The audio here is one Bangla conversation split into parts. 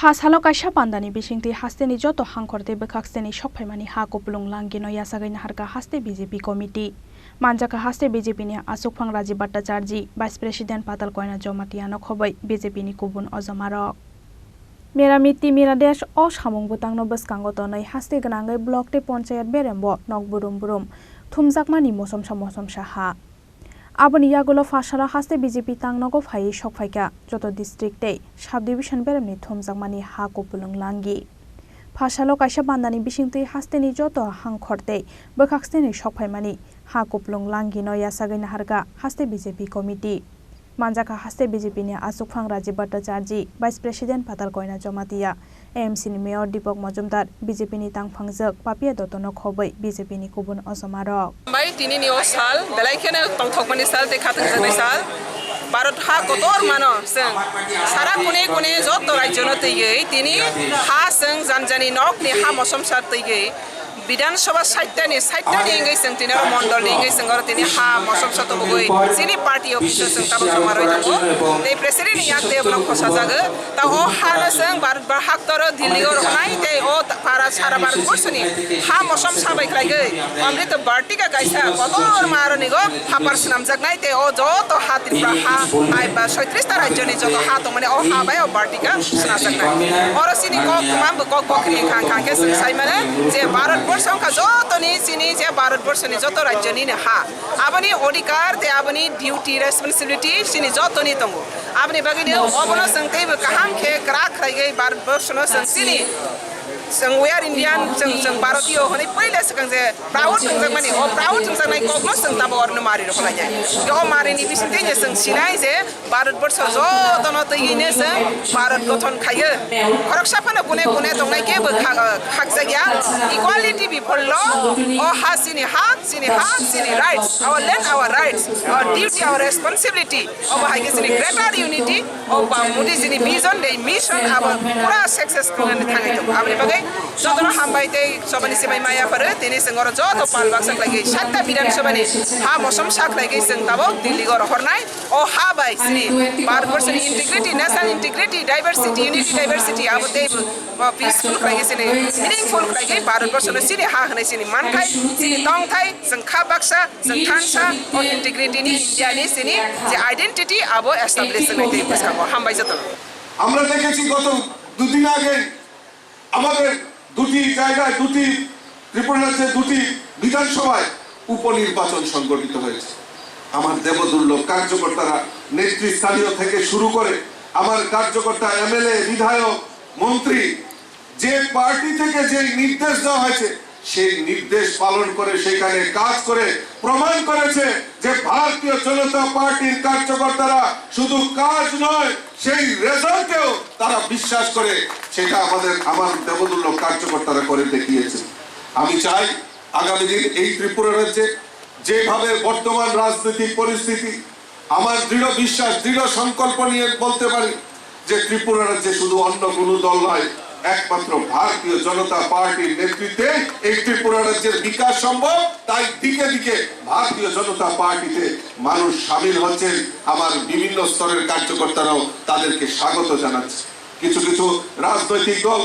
Phasalo kaisa pandani bisingti hasteni joto hangkorde bekhakseni sokphaimani ha kopulung langino yasagaina harka haste BJP committee manjaka haste BJP ni Asukphang Rajiv Bhattacharjee Vice President Patal Koina Jomatiano khobai BJP ni kubun ojomarok Meramiti Miradesh o samung butangno boskango tonai haste ganangai block te panchayat berembo nokburum burum thumjakmani mosom saha Aboni yagulo Phasalo haste BJP tangnogo phai sokphaika joto district te sub division beremni thumjakmani ha kopulung langi Phasalo kaisa bandani bisingti hasteni joto hangkhorte bekhakseni sokphaimani ha kopulung langi no yasagaina harga haste BJP committee Manjaka haste BJP ni Asukphang Rajiv Bhattacharjee Vice President Patal Koina Jomatia AMC ni Mayor Deepak Majumdar BJP ni tangphangjak Papia Dotono khobai BJP ni kubun ojomarok Bai tini ni osal belaikene tongthokmani sal te khatung jabai sal Bharat ha kotor mano seng sara kune joto rajyono tege tini ha seng janjani nok ni ha mosom sar tege Bidan Sabha Saitani engai seng tini mondol engai seng garo tini ha mosom sato bogoi sini party official seng tabo jomaroi tango te president yak te blok khosa jaga ta o ha seng Bharat hak toro Delhi or nai te o para sara Bharat borsoni ha mosom sabai klaigai amri to barti ka kaisa kotor maro nigo ha parsunam jak nai te o jo to ha tripura ha ai ba 37 ta rajyo ni joto ha to mane o ha bai o barti ka suna jak nai oro sini ko kumam ko kokri khang ke seng sai mane je Bharat সংখ্যা যত নিচিনি যে ভারতবর্ষনি যত রাজ্যনি হা আপনি অধিকার তে আপনি ডিউটি রেসপন্সিবিলিটি সিনি যত নি তঙ্গ আপনি বাগিনে অবনো সংতে কাহাম খে ক্রাক খাইগে ভারতবর্ষনো সংসিনি जों we are Indian जों भारतीय हनै पहिले सिगां जे प्राउड जों माने ओ प्राउड जों नाय कग्नो जों दाबो अरनो मारि रखला जाय यो मारिनि बिसिंते जों सिनाय जे भारतबर्ष ज दन तैने जों भारत गठन खायो खरकसाफानो गुने दंनाय केबो खाक जाया इक्वालिटी बिफोर ल ओ हासिनि rights our land our rights our duty our responsibility ओ बाहायगे जोंनि ग्रेटर यूनिटी ओ मोदी जोंनि विजन दे मिशन आवर पुरा सक्सेसफुल थाङै दं आबनि बागै जतनो हामबायते सबनि सिबाय मायाफोर दिनै जों जत पालबाक साख्लायगै सातटा विधानसभानि हा मौसम साख्लायगै जों दाबो दिल्ली गर हरनाय ओ हा बाय श्री भारतवर्षनि integrity national integrity diversity unity diversity आबो ते पीसफुल खायगै सिनि मीनिंगफुल खायगै भारतवर्षनो सिनि हा होनाय सिनि मानथाय सिनि दंथाय जों खा बाक्सा जों थानसा ओ इंटीग्रिटीनि इंडियानि सिनि जे आइडेंटिटी आबो एस्टाब्लिश होनाय ते बसखाबो हामबाय जतनो আমরা দেখেছি গত দুদিন আগে আমাদের দুটি জায়গায় দুটি ত্রিপুরা রাজ্যে দুটি বিধানসভায় উপনির্বাচন সংগঠিত হয়েছে আমার দেবদুর্লভ কার্যকর্তারা নেতৃস্থানীয় থেকে শুরু করে আমার কার্যকর্তা এমএলএ বিধায়ক মন্ত্রী যে পার্টি থেকে যে নির্দেশ দেওয়া হয়েছে সেই নির্দেশ পালন করে সেখানে কাজ করে প্রমাণ করেছে যে ভারতীয় জনতা পার্টির কার্যকর্তারা শুধু কাজ নয় সেই রেজাল্টেও তারা বিশ্বাস করে সেটা আমার দেবদুর্লভ কার্যকর্তারা করে দেখিয়েছে আমি চাই আগামী দিন এই ত্রিপুরা রাজ্যে যেভাবে বর্তমান রাজনৈতিক পরিস্থিতি আমার দৃঢ় বিশ্বাস দৃঢ় সংকল্প নিয়ে বলতে পারি যে ত্রিপুরা রাজ্যে শুধু অন্য কোনো দল নয় একমাত্র ভারতীয় জনতা পার্টির নেতৃত্বে এই ত্রিপুরা রাজ্যের বিকাশ সম্ভব তাই দিকে দিকে ভারতীয় জনতা পার্টিতে মানুষ শামিল হচ্ছেন আমার বিভিন্ন স্তরের কার্যকর্তারাও তাদেরকে স্বাগত জানাচ্ছে কিছু রাজনৈতিক দল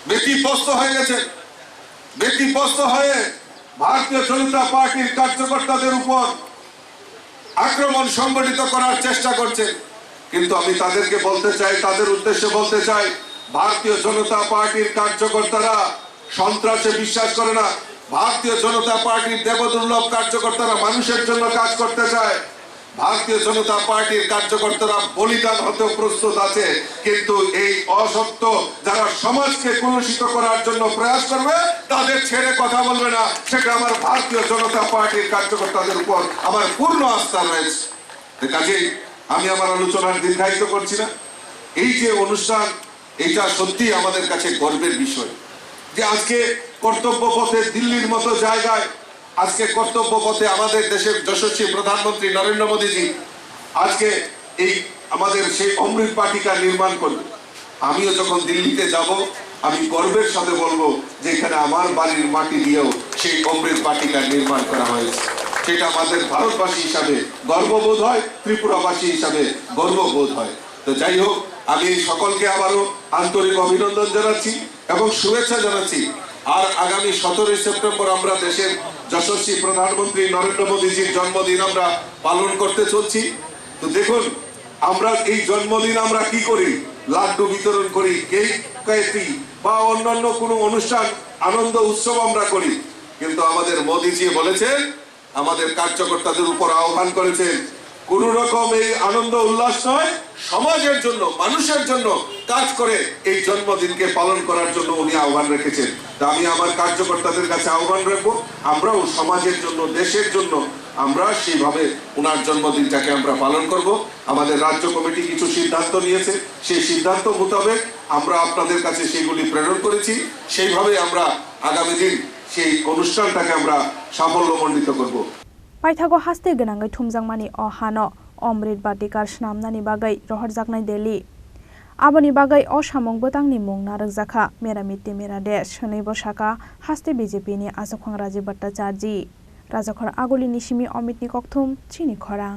ব্যতিব্যস্ত হয়ে গেছে ব্যতিব্যস্ত হয়ে ভারতীয় জনতা পার্টির কার্যকর্তাদের উপর আক্রমণ সংগঠিত করার চেষ্টা করছে কিন্তু আমি তাদেরকে বলতে চাই তাদের উদ্দেশ্যে বলতে চাই ভারতীয় জনতা পার্টির কার্যকর্তারা সন্ত্রাসে বিশ্বাস করে না ভারতীয় জনতা পার্টির দেবদুর্লভ কার্যকর্তারা মানুষের জন্য কাজ করতে চায় ভারতীয় জনতা পার্টির কার্যকর্তারা বলিদান হতে প্রস্তুত আছে কিন্তু এই অসত্য যারা সমাজকে কলুষিত করার জন্য প্রয়াস করবে তাদের ছেড়ে কথা বলবে না সেটা আমার ভারতীয় জনতা পার্টির কার্যকর্তাদের উপর আমার পূর্ণ আস্থা রয়েছে কাজেই আমি আমার আলোচনার দীর্ঘায়িত করছি না এই যে অনুষ্ঠান এটা সত্যি আমাদের কাছে গর্বের বিষয় যে আজকে কর্তব্য পথে দিল্লির মতো জায়গায় আজকে কর্তব্য পথে আমাদের দেশের যশস্বী প্রধানমন্ত্রী নরেন্দ্র মোদীজি আজকে এই আমাদের সেই অমৃত বাটিকা নির্মাণ করবে আমিও যখন দিল্লিতে যাব আমি গর্বের সাথে বলবো যে এখানে আমার বাড়ির মাটি দিয়েও সেই অমৃত বাটিকা নির্মাণ করা হয়েছে সেটা আমাদের ভারতবাসী হিসাবে গর্ববোধ হয় ত্রিপুরাবাসী হিসাবে গর্ববোধ হয় তো যাই হোক, আমি সকলকে আবারও আন্তরিক অভিনন্দন জানাচ্ছি এবং শুভেচ্ছা জানাচ্ছি। আর আগামী 17 সেপ্টেম্বর আমরা দেশের যশস্বী প্রধানমন্ত্রী নরেন্দ্র মোদীজির জন্মদিন আমরা পালন করতে চলছি। তো দেখুন, আমরা এই জন্মদিন আমরা কি করি? লাড্ডু বিতরণ করি, কেক কাটি বা অন্যান্য কোনো অনুষ্ঠান আনন্দ উৎসব আমরা করি। কিন্তু আমাদের মোদীজি বলেছেন, আমাদের কার্যকর্তাদের উপর আহ্বান করেছেন, কোন রকম এই আনন্দ উল্লাস নয়, সমাজের জন্য, মানুষের জন্য কাজ করে এই জন্মদিনকে পালন করার জন্য উনি আহ্বান রেখেছেন। তা আমি আমার কার্যকর্তাদের কাছে আহ্বান রাখবো, আমরাও সমাজের জন্য, দেশের জন্য আমরা সেইভাবে ওনার জন্মদিনটাকে আমরা পালন করব। আমাদের রাজ্য কমিটি কিছু সিদ্ধান্ত নিয়েছে, সেই সিদ্ধান্ত মোতাবেক আমরা আপনাদের কাছে সেগুলি প্রেরণ করেছি। সেইভাবে আমরা আগামী দিন সেই অনুষ্ঠানটাকে আমরা সাফল্যমণ্ডিত করব। पाइथागो हास्ते गनांगै थुमजांमानि अहानो अमृत बाटिकार स्नामनानि बागै रहरजाकनाय देलि आबोनि बागै असामंग बोतांनि मुं नारंजाखा मेरामिति मेरादेश सनै बसाका हास्ते बीजेपीनि आजोखं राजीव भट्टाचार्य राजाखर आगुलिनि सिमी अमितनि कक्थुम चिनि खरां।